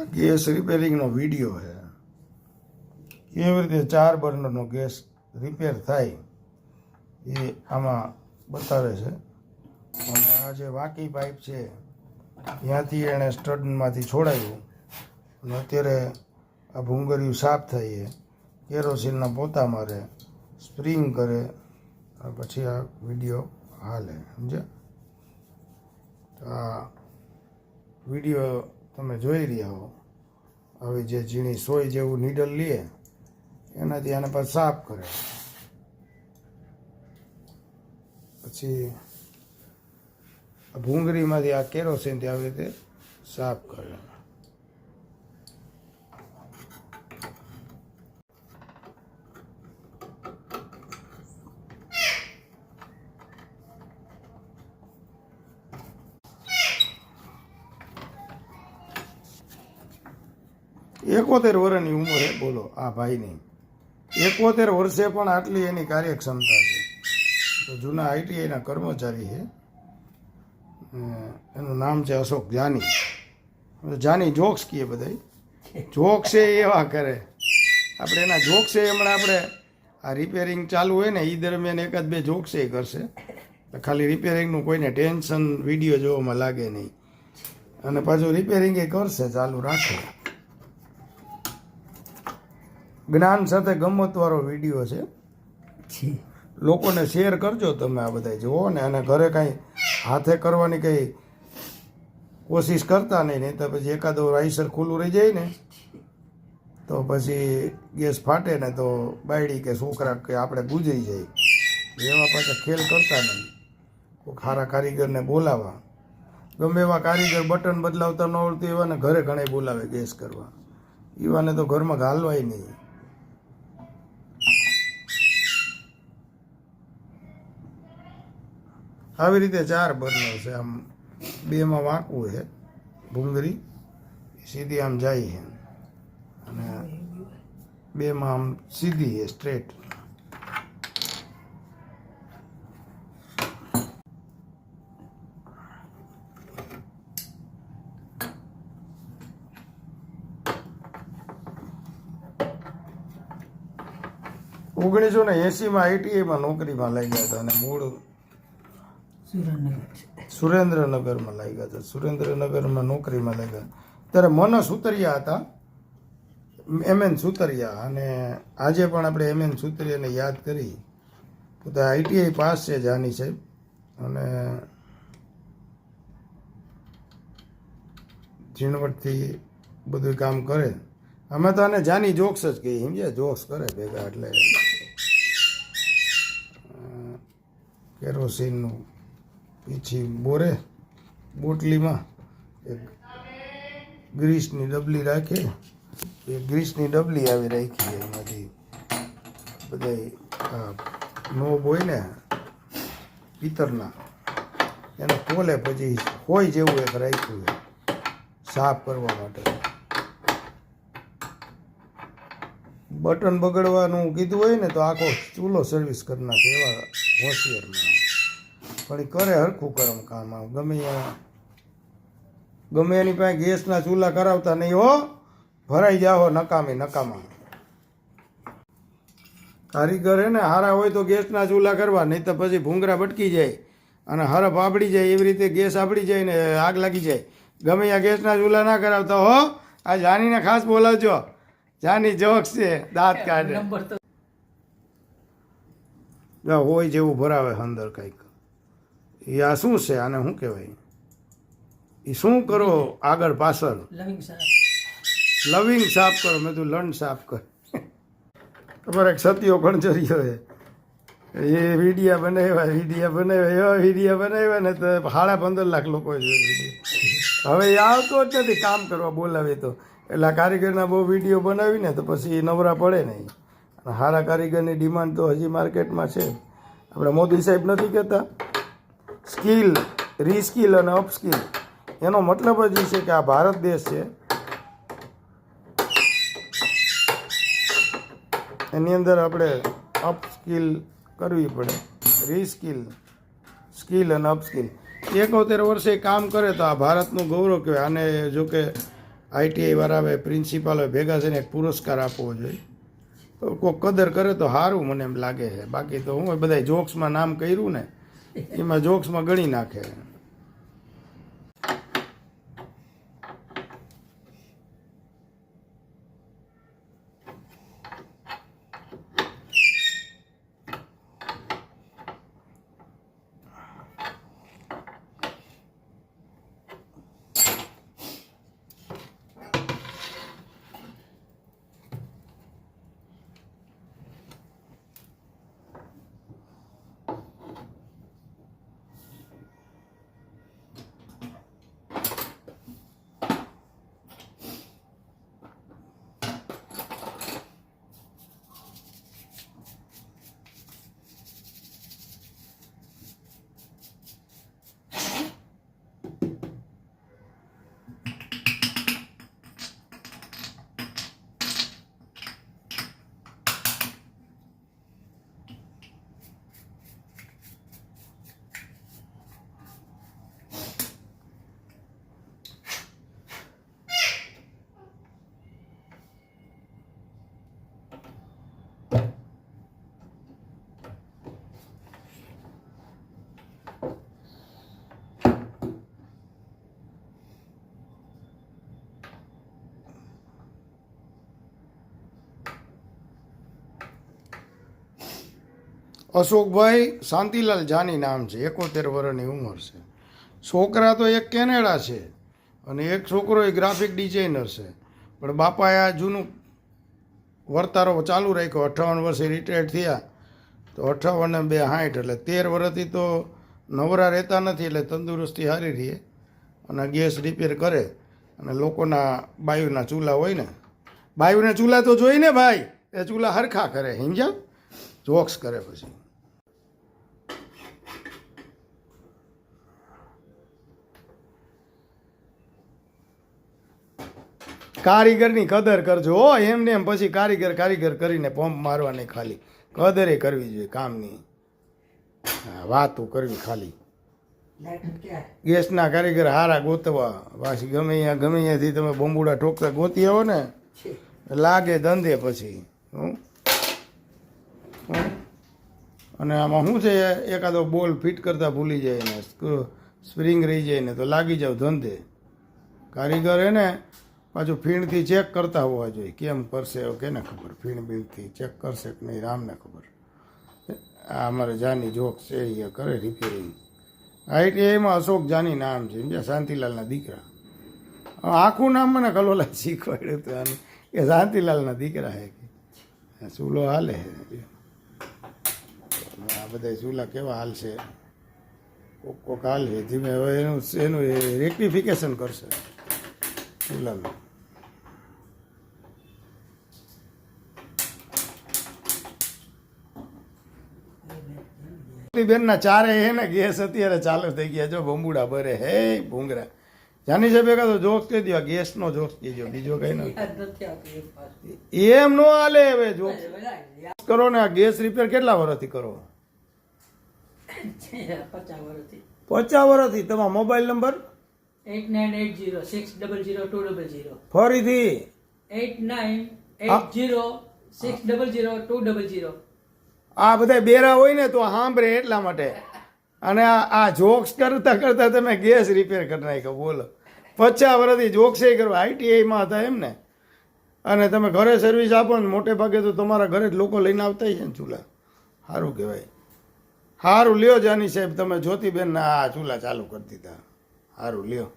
Gas રિપેરિંગનો video છે. કેવી રીતે 4 બર્નરનો ગેસ રિપેર થાય એ આમાં બતાવે છે. અને આ જે વાંકી પાઇપ છે ત્યાંથી એણે સ્ટડમાંથી છોડાવ્યું અને અત્યારે આ ભૂંગળિયું સાફ થાય છે. કેરોસીનના પોતા મારે, સ્પ્રિંગ કરે, પછી આ વિડીયો હાલે. સમજ્યા? આ વિડીયો તમે જોઈ રહ્યા હો. હવે જે ઝીણી સોય જેવું નીડલ લે એનાથી આને પાછું સાફ કરે, પછી ભૂંગળીમાંથી આ કેરોસીનથી આવી રીતે સાફ કરે. એકોતેર વર્ષની ઉંમર છે. બોલો આ ભાઈની 71 વર્ષે પણ આટલી એની કાર્યક્ષમતા છે. તો જૂના આઈટીઆઈના કર્મચારી છે. એનું નામ છે અશોક જાની. જાની જોક્સ કહીએ બધા. જોક્સ એ એવા કરે આપણે એના જોક્સ એ હમણાં આપણે આ રિપેરિંગ ચાલુ હોય ને એ દરમિયાન એકાદ બે જોક્સ એ કરશે. ખાલી રિપેરિંગનું કોઈને ટેન્શન વિડીયો જોવામાં લાગે નહીં. અને પાછું રિપેરિંગ એ કરશે, ચાલુ રાખે. જ્ઞાન સાથે ગમતવાળો વિડીયો છે. લોકોને શેર કરજો તમે આ બધા જુઓ ને. અને ઘરે કાંઈ હાથે કરવાની કંઈ કોશિશ કરતા નહીં તો પછી એકાદો રાઈસર ખુલ્લું રહી જાય ને તો પછી ગેસ ફાટે ને તો બાયડી કે છોકરા કે આપણે ગુજરી જાય. એવા પાછા ખેલ કરતા નહીં. કોઈ ખારા કારીગરને બોલાવા, ગમે એવા કારીગર બટન બદલાવતા ન આવડતું એવાને ઘરે ઘણે બોલાવે ગેસ કરવા. એવાને તો ઘરમાં ઘાલવાય નહીં. આવી રીતે 4 બર્નર છે. આમ 2માં વાંકવું છે. ભૂંગળી સીધી આમ જાય છે અને 2માં આમ સીધી છે, સ્ટ્રેટ. ઓગણીસો ને 80માં આઈટીઆઈમાં નોકરીમાં લાગ્યા હતા અને મૂળ સુરેન્દ્રનગરમાં લાગ્યા હતા. સુરેન્દ્રનગરમાં નોકરીમાં લાગ્યા ત્યારે મન સુતરિયા હતા, એમએન સુતરિયા. અને આજે પણ આપણે એમએન સુતરિયાને યાદ કરી. પોતે આઈટીઆઈ પાસ છે જાની સાહેબ. અને ઝીણવટથી બધું કામ કરે. અમે તો આને જાની જોક્સ જ કહીએ. સમજ્યા? જોક્સ કરે ભેગા. એટલે કેરોસીનનું પીછી બોરે બોટલીમાં એક ગ્રીસની ડબલી રાખે. એ ગ્રીસની ડબલી આવી રાખી. એમાંથી બધા નોબ હોય ને પિત્તરના એને ખોલે. પછી હોય જેવું એક રાખ્યું છે સાફ કરવા માટે. બટન બગડવાનું કીધું હોય ને તો આખો ચૂલો સર્વિસ કરી નાખે. એવા હોશિયારમાં પણ એ કરે હરખું કરમ કામ. ગમે એની પાસે ગેસના ચૂલા કરાવતા નહીં હો. ભરાઈ જાઓ નકામા. કારીગર હે ને હારા હોય તો ગેસના ચૂલા કરવા, નહીં તો પછી ભૂંગરા ભટકી જાય અને હરફ આપડી જાય. એવી રીતે ગેસ આપડી જાય ને આગ લાગી જાય. ગમે ત્યાં ગેસના ચૂલા ના કરાવતા હો. આ જાનીને ખાસ બોલાવજો. જાની જોક્સ છે, દાંત કાઢે. હોય જેવું ભરાવે અંદર કંઈક. એ આ શું છે? આને શું કહેવાય? એ શું કરો આગળ પાછળ? લવિંગ સાફ કરો. મેં તું લંડ સાફ કર. તમારે એક સતીયો ખણચરીયો છે. એ વિડીયા બનાવ્યા ને તો 15.5 લાખ લોકો જોયું. હવે એ આવતો જ નથી કામ કરવા બોલાવે તો. એટલે કારીગરના બહુ વિડીયો બનાવીને તો પછી નવરા પડે નહીં. સારા કારીગરની ડિમાન્ડ તો હજી માર્કેટમાં છે. આપણે મોદી સાહેબ નથી કહેતા સ્કિલ, રીસ્કિલ અને અપસ્કિલ. એનો મતલબ જ એ છે કે આ ભારત દેશ છે, એની અંદર આપણે અપસ્કિલ કરવી પડે. રીસ્કિલ, સ્કિલ અને અપસ્કિલ. 71 વર્ષે કામ કરે તો આ ભારતનું ગૌરવ કહેવાય. આને જો કે ITI વાળા હવે પ્રિન્સિપાલ ભેગા થઈને એક પુરસ્કાર આપવો જોઈએ. તો કોઈ કદર કરે તો સારું મને એમ લાગે છે. બાકી તો હું બધા જોક્સમાં નામ કર્યું ને એમાં જોક્સમાં ગણી નાખે. અશોકભાઈ શાંતિલાલ જાની નામ છે. 71 વર્ષની ઉંમર છે. છોકરા તો એક કેનેડા છે અને એક છોકરો એ ગ્રાફિક ડિઝાઇનર છે. પણ બાપાએ આ જૂનું વર્તારો ચાલુ રાખ્યો. 58 વર્ષે રિટાયર્ડ થયા તો 58 ને 2 60 એટલે 13 વર્ષથી તો નવરા રહેતા નથી. એટલે તંદુરસ્તી સારી રહે અને ગેસ રિપેર કરે અને લોકોના બાયુના ચૂલા હોય ને, બાયુના ચૂલા તો જોઈ ને ભાઈ, એ ચૂલા હરખા કરે, સમજ્યા? જોક્સ કરે. પછી કારીગરની કદર કરજો હો. એમને એમ પછી કારીગર કરીને પંપ મારવાની ખાલી કદરે કરવી જોઈએ કામની. વાતું કરવી ખાલી. ગેસના કારીગર હારા ગોતવા. પાછી ગમે અહીંયાથી તમે બોમ્બુડા ઠોકતા ગોતી આવો ને લાગે ધંધે પછી. અને આમાં શું છે, એકાદો બોલ ફિટ કરતા ભૂલી જાય ને સ્પ્રિંગ રહી જાય ને તો લાગી જાવ ધંધે. કારીગર એને પાછું ફીણથી ચેક કરતા હોવા જોઈએ. કેમ કરશે કેને ખબર, ફીણ બીણથી ચેક કરશે કે નહીં રામને ખબર. આ અમારે જાની જોક છે, એ કરે રિપેરિંગ. ITIમાં અશોક જાની નામ છે, સમજ્યા? શાંતિલાલના દીકરા. આખું નામ મને કલોલા શીખવાડ્યું હતું આનું, એ શાંતિલાલના દીકરા હે કે ચૂલો હાલે. આ બધા ચૂલા કેવા હાલશે, કોક હાલ છે ધીમે. હવે એનું રેક્ટિફિકેશન કરશે ચૂલાનું. બેનના ચારે હે ને ગેસ અત્યારે ચાલુ થઈ ગયા. જો બંબુડા ભરે હે ભૂંગરા. જાની સાહેબ એકાદો જોક્સ કહી દો, ગેસનો જોક્સ કહેજો, બીજો કઈ ન. એમ નો હાલે. હવે જોક્સ કરો ને. આ ગેસ રિપેર કેટલા વર્ષથી કરો? 50 વર્ષથી. તમારો મોબાઈલ નંબર? 8980600200. ફરીથી 8980600200. આ બધા બેરા હોય ને તો સાંભળે એટલા માટે. અને આ જોક્સ કરતા કરતા તમે ગેસ રિપેર કરી નાખ્યો. બોલો, 50 વર્ષથી જોક્સે કરવા. ITIમાં હતા એમ ને. અને તમે ઘરે સર્વિસ આપો ને, મોટે ભાગે તો તમારા ઘરે જ લોકો લઈને આવતા છે ને ચૂલા. સારું કહેવાય. સારું લ્યો જાની સાહેબ, તમે જ્યોતિબેનના આ ચૂલા ચાલુ કરી દીધા. સારું લ્યો.